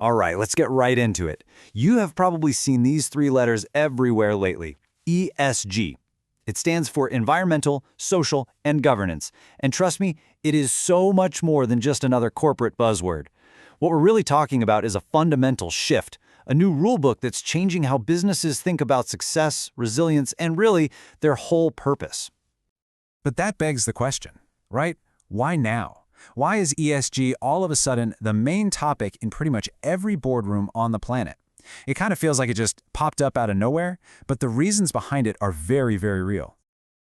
All right, let's get right into it. You have probably seen these three letters everywhere lately. ESG. It stands for environmental, social, and governance. And trust me, it is so much more than just another corporate buzzword. What we're really talking about is a fundamental shift, a new rulebook that's changing how businesses think about success, resilience, and really their whole purpose. But that begs the question, right? Why now? Why is ESG all of a sudden the main topic in pretty much every boardroom on the planet? It kind of feels like it just popped up out of nowhere, but the reasons behind it are very, very real.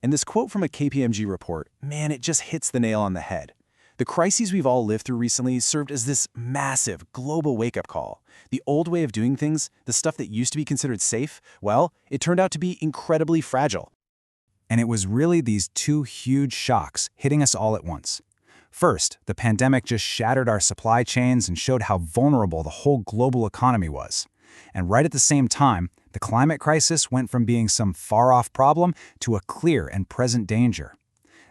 And this quote from a KPMG report, man, it just hits the nail on the head. The crises we've all lived through recently served as this massive global wake-up call. The old way of doing things, the stuff that used to be considered safe, well, it turned out to be incredibly fragile. And it was really these two huge shocks hitting us all at once. First, the pandemic just shattered our supply chains and showed how vulnerable the whole global economy was. And right at the same time, the climate crisis went from being some far-off problem to a clear and present danger.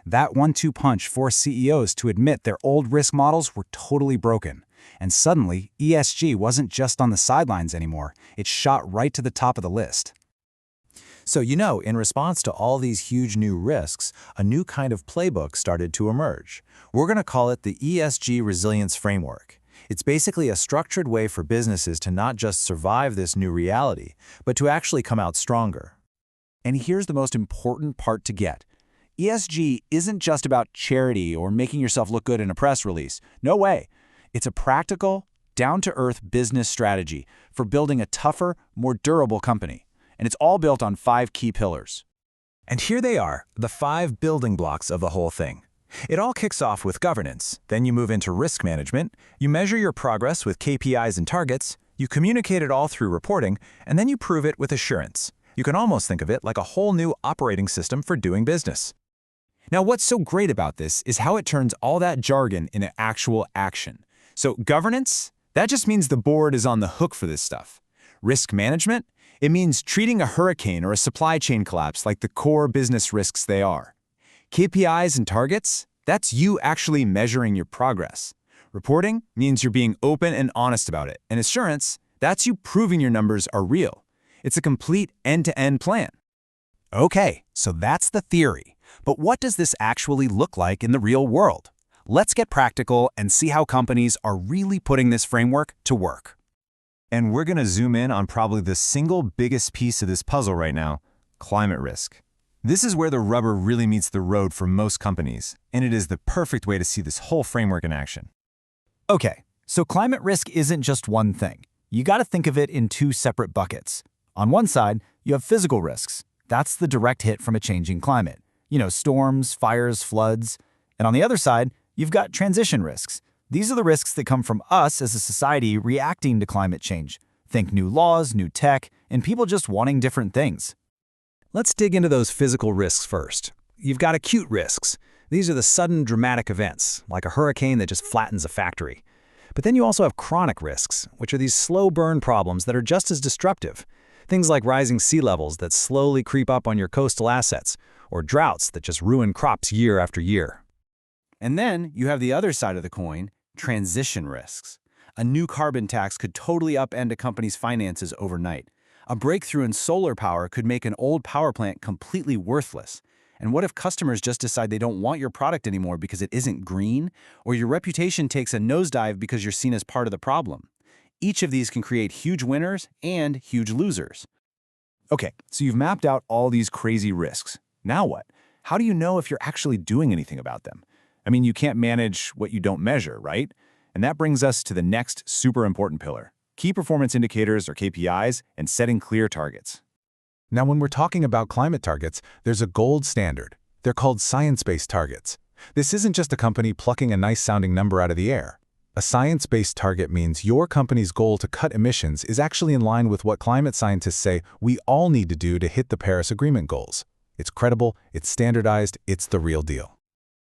That one-two punch forced CEOs to admit their old risk models were totally broken. And suddenly, ESG wasn't just on the sidelines anymore. It shot right to the top of the list. So, in response to all these huge new risks, a new kind of playbook started to emerge. We're going to call it the ESG Resilience Framework. It's basically a structured way for businesses to not just survive this new reality, but to actually come out stronger. And here's the most important part to get. ESG isn't just about charity or making yourself look good in a press release. No way. It's a practical, down-to-earth business strategy for building a tougher, more durable company. And it's all built on 5 key pillars. And here they are, the 5 building blocks of the whole thing. It all kicks off with governance, then you move into risk management, you measure your progress with KPIs and targets, you communicate it all through reporting, and then you prove it with assurance. You can almost think of it like a whole new operating system for doing business. Now, what's so great about this is how it turns all that jargon into actual action. So governance, that just means the board is on the hook for this stuff. Risk management, it means treating a hurricane or a supply chain collapse like the core business risks they are. KPIs and targets, that's you actually measuring your progress. Reporting means you're being open and honest about it. And assurance, that's you proving your numbers are real. It's a complete end-to-end plan. Okay, so that's the theory. But what does this actually look like in the real world? Let's get practical and see how companies are really putting this framework to work. And we're going to zoom in on probably the single biggest piece of this puzzle right now, climate risk. This is where the rubber really meets the road for most companies, and it is the perfect way to see this whole framework in action. Okay, so climate risk isn't just one thing. You got to think of it in 2 separate buckets. On one side, you have physical risks. That's the direct hit from a changing climate. Storms, fires, floods. And on the other side, you've got transition risks. These are the risks that come from us as a society reacting to climate change. Think new laws, new tech, and people just wanting different things. Let's dig into those physical risks first. You've got acute risks. These are the sudden dramatic events, like a hurricane that just flattens a factory. But then you also have chronic risks, which are these slow burn problems that are just as destructive. Things like rising sea levels that slowly creep up on your coastal assets, or droughts that just ruin crops year after year. And then you have the other side of the coin, transition risks. A new carbon tax could totally upend a company's finances overnight. A breakthrough in solar power could make an old power plant completely worthless. And what if customers just decide they don't want your product anymore because it isn't green, or your reputation takes a nosedive because you're seen as part of the problem? Each of these can create huge winners and huge losers. Okay, so you've mapped out all these crazy risks. Now what? How do you know if you're actually doing anything about them? You can't manage what you don't measure, right? And that brings us to the next super important pillar, key performance indicators or KPIs, and setting clear targets. Now, when we're talking about climate targets, there's a gold standard. They're called science-based targets. This isn't just a company plucking a nice-sounding number out of the air. A science-based target means your company's goal to cut emissions is actually in line with what climate scientists say we all need to do to hit the Paris Agreement goals. It's credible, it's standardized, it's the real deal.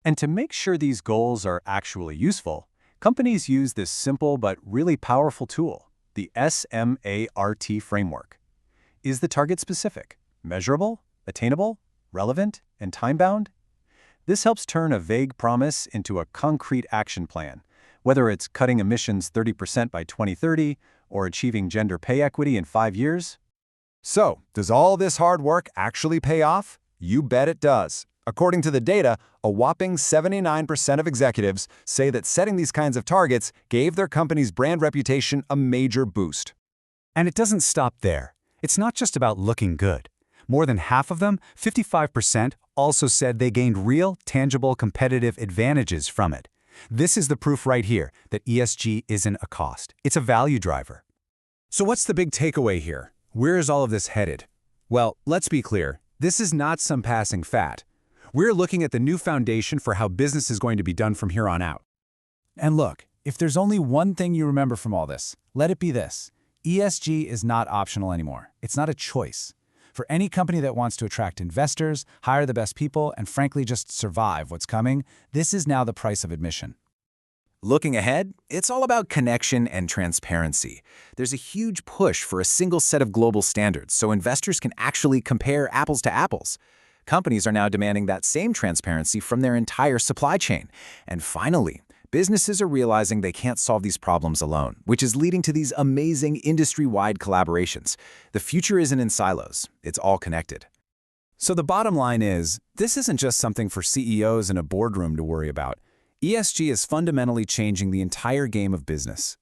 And to make sure these goals are actually useful, companies use this simple but really powerful tool, the SMART framework. Is the target specific, measurable, attainable, relevant, and time-bound? This helps turn a vague promise into a concrete action plan, Whether it's cutting emissions 30% by 2030 or achieving gender pay equity in 5 years. So, does all this hard work actually pay off? You bet it does. According to the data, a whopping 79% of executives say that setting these kinds of targets gave their company's brand reputation a major boost. And it doesn't stop there. It's not just about looking good. More than half of them, 55%, also said they gained real, tangible competitive advantages from it. This is the proof right here that ESG isn't a cost. It's a value driver. So what's the big takeaway here? Where is all of this headed? Well, let's be clear. This is not some passing fad. We're looking at the new foundation for how business is going to be done from here on out. And look, if there's only one thing you remember from all this, let it be this. ESG is not optional anymore. It's not a choice. For any company that wants to attract investors, hire the best people, and frankly just survive what's coming, this is now the price of admission. Looking ahead, it's all about connection and transparency. There's a huge push for a single set of global standards so investors can actually compare apples to apples. Companies are now demanding that same transparency from their entire supply chain. And finally, businesses are realizing they can't solve these problems alone, which is leading to these amazing industry-wide collaborations. The future isn't in silos, it's all connected. So the bottom line is, this isn't just something for CEOs in a boardroom to worry about. ESG is fundamentally changing the entire game of business.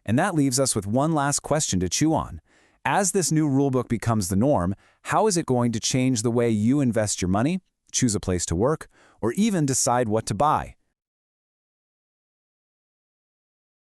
And that leaves us with one last question to chew on. As this new rulebook becomes the norm, how is it going to change the way you invest your money, choose a place to work, or even decide what to buy?